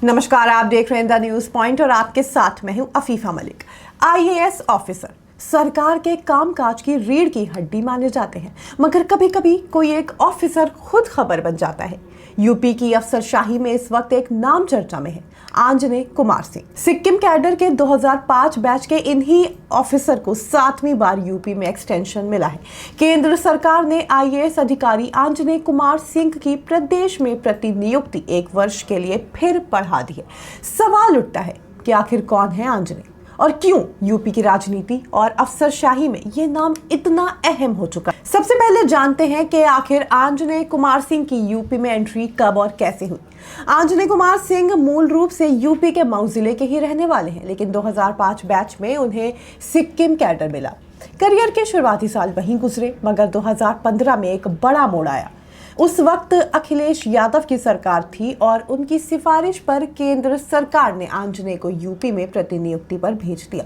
नमस्कार, आप देख रहे हैं द न्यूज पॉइंट और आपके साथ मैं हूं अफीफा मलिक। आईएएस ऑफिसर सरकार के कामकाज की रीढ़ की हड्डी माने जाते हैं, मगर कभी कभी कोई एक ऑफिसर खुद खबर बन जाता है। यूपी की अफसरशाही में इस वक्त एक नाम चर्चा में है, आंजनेय कुमार सिंह। सिक्किम कैडर के 2005 बैच के इन्हीं ऑफिसर को 7वीं बार यूपी में एक्सटेंशन मिला है। केंद्र सरकार ने आईएएस अधिकारी आंजनेय कुमार सिंह की प्रदेश में प्रतिनियुक्ति 1 वर्ष के लिए फिर बढ़ा दी है। सवाल उठता है कि आखिर कौन है आंजनेय और क्यों यूपी की राजनीति और अफसरशाही में ये नाम इतना अहम हो चुका है। सबसे पहले जानते हैं कि आखिर आंजनेय कुमार सिंह की यूपी में एंट्री कब और कैसे हुई। आंजनेय कुमार सिंह मूल रूप से यूपी के मऊ जिले के ही रहने वाले हैं, लेकिन 2005 बैच में उन्हें सिक्किम कैडर मिला। करियर के शुरुआती साल वहीं गुजरे, मगर 2015 में एक बड़ा मोड़ आया। उस वक्त अखिलेश यादव की सरकार थी और उनकी सिफारिश पर केंद्र सरकार ने आंजनेय को यूपी में प्रतिनियुक्ति पर भेज दिया।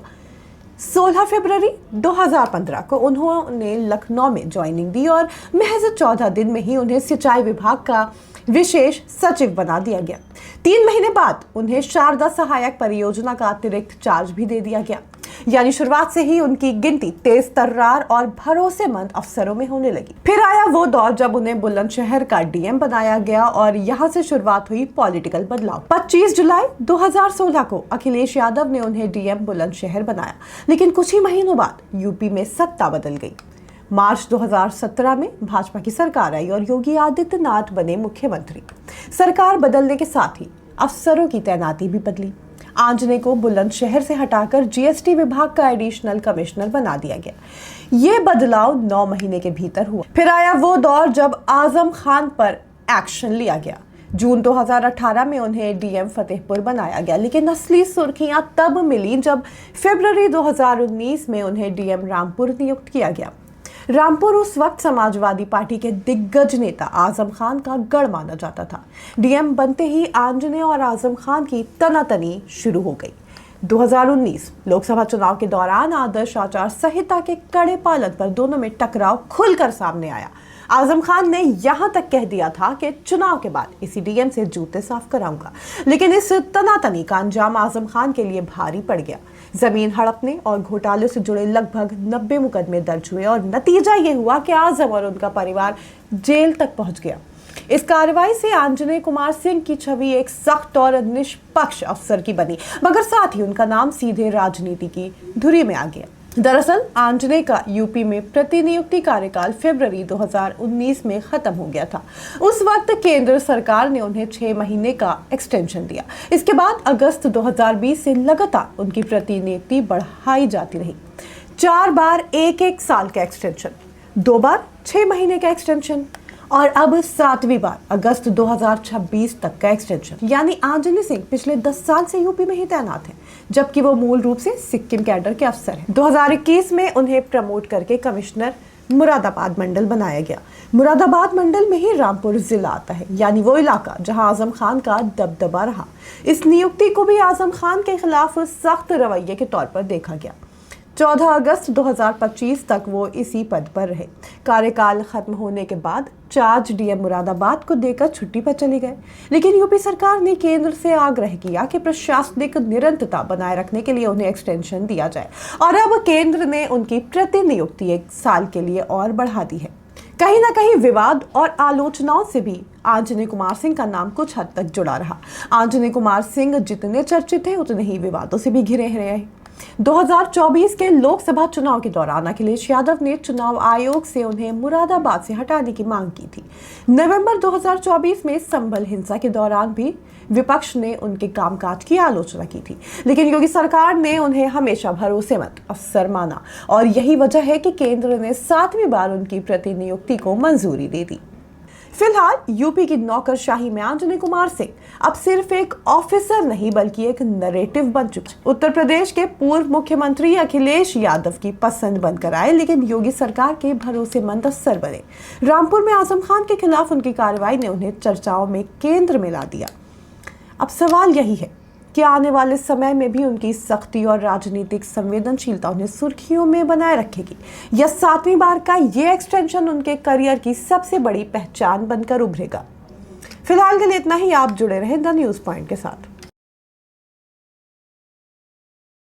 16 फरवरी 2015 को उन्होंने लखनऊ में ज्वाइनिंग दी और महज 14 दिन में ही उन्हें सिंचाई विभाग का विशेष सचिव बना दिया गया। 3 महीने बाद उन्हें शारदा सहायक परियोजना का अतिरिक्त चार्ज भी दे दिया गया। यानी शुरुआत से ही उनकी गिनती तेज तर्रार और भरोसेमंद अफसरों में होने लगी। फिर आया वो दौर जब उन्हें बुलंदशहर का डीएम बनाया गया और यहाँ से शुरुआत हुई पॉलिटिकल बदलाव। 25 जुलाई 2016 को अखिलेश यादव ने उन्हें डीएम बुलंदशहर बनाया, लेकिन कुछ ही महीनों बाद यूपी में सत्ता बदल गई। मार्च 2017 में भाजपा की सरकार आई और योगी आदित्यनाथ बने मुख्यमंत्री। सरकार बदलने के साथ ही अफसरों की तैनाती भी बदली। आंजनेय को बुलंदशहर से हटाकर जीएसटी विभाग का एडिशनल कमिश्नर बना दिया गया। ये बदलाव 9 महीने के भीतर हुआ। फिर आया वो दौर जब आजम खान पर एक्शन लिया गया। जून 2018 में उन्हें डीएम फतेहपुर बनाया गया, लेकिन असली सुर्खियां तब मिली जब फरवरी 2019 में उन्हें डीएम रामपुर नियुक्त किया गया। रामपुर उस वक्त समाजवादी पार्टी के दिग्गज नेता आजम खान का गढ़ माना जाता था। डीएम बनते ही आंजनेय और आजम खान की तनातनी शुरू हो गई। 2019 लोकसभा चुनाव के दौरान आदर्श आचार संहिता के कड़े पालन पर दोनों में टकराव खुलकर सामने आया। आजम खान ने यहां तक कह दिया था कि चुनाव के बाद इसी डीएम से जूते साफ कराऊंगा, लेकिन इस तनातनी का अंजाम आजम खान के लिए भारी पड़ गया। जमीन हड़पने और घोटाले से जुड़े लगभग 90 मुकदमे दर्ज हुए और नतीजा ये हुआ कि आजम और उनका परिवार जेल तक पहुंच गया। इस कार्रवाई से आंजनेय कुमार सिंह की छवि एक सख्त और निष्पक्ष अफसर की बनी, मगर साथ ही उनका नाम सीधे राजनीति की धुरी में आ गया। दरअसल आंजनेय का यूपी में प्रतिनियुक्ति कार्यकाल फरवरी 2019 में खत्म हो गया था। उस वक्त केंद्र सरकार ने उन्हें 6 महीने का एक्सटेंशन दिया। इसके बाद अगस्त 2020 से लगातार उनकी प्रतिनियुक्ति बढ़ाई जाती रही। 4 बार 1-1 साल का एक्सटेंशन, 2 बार 6 महीने का एक्सटेंशन और अब 7वीं बार अगस्त 2026 तक का एक्सटेंशन। यानी आंजनेय सिंह पिछले 10 साल से यूपी में ही तैनात हैं, जबकि वो मूल रूप से सिक्किम कैडर के अफसर हैं। 2021 में उन्हें प्रमोट करके कमिश्नर मुरादाबाद मंडल बनाया गया। मुरादाबाद मंडल में ही रामपुर जिला आता है, यानी वो इलाका जहां आजम खान का दबदबा रहा। इस नियुक्ति को भी आजम खान के खिलाफ सख्त रवैये के तौर पर देखा गया। 14 अगस्त 2025 तक वो इसी पद पर रहे। कार्यकाल खत्म होने के बाद चार्ज डीएम मुरादाबाद को देकर छुट्टी पर चले गए, लेकिन यूपी सरकार ने केंद्र से आग्रह किया कि प्रशासनिक निरंतरता बनाए रखने के लिए उन्हें एक्सटेंशन दिया जाए और अब केंद्र ने उनकी प्रतिनियुक्ति 1 साल के लिए और बढ़ा दी है। कहीं ना कहीं विवाद और आलोचनाओं से भी आंजनेय कुमार सिंह का नाम कुछ हद तक जुड़ा रहा। आंजनेय कुमार सिंह जितने चर्चित थे उतने ही विवादों से भी घिरे रहे। 2024 के लोकसभा चुनाव के दौरान अखिलेश यादव ने चुनाव आयोग से उन्हें मुरादाबाद से हटाने की मांग की थी। नवंबर 2024 में संभल हिंसा के दौरान भी विपक्ष ने उनके कामकाज की आलोचना की थी, लेकिन योगी सरकार ने उन्हें हमेशा भरोसेमंद अफसर माना और यही वजह है कि केंद्र ने 7वीं बार उनकी प्रतिनियुक्ति को मंजूरी दे दी। फिलहाल यूपी की नौकरशाही में आंजनेय कुमार सिंह अब सिर्फ एक ऑफिसर नहीं बल्कि एक नैरेटिव बन चुके। उत्तर प्रदेश के पूर्व मुख्यमंत्री अखिलेश यादव की पसंद बनकर आए, लेकिन योगी सरकार के भरोसेमंद अफसर बने। रामपुर में आजम खान के खिलाफ उनकी कार्रवाई ने उन्हें चर्चाओं में केंद्र में ला दिया। अब सवाल यही है कि आने वाले समय में भी उनकी सख्ती और राजनीतिक संवेदनशीलता उन्हें सुर्खियों में बनाए रखेगी, या 7वीं बार का ये एक्सटेंशन उनके करियर की सबसे बड़ी पहचान बनकर उभरेगा। फिलहाल के लिए इतना ही। आप जुड़े रहें द न्यूज पॉइंट के साथ।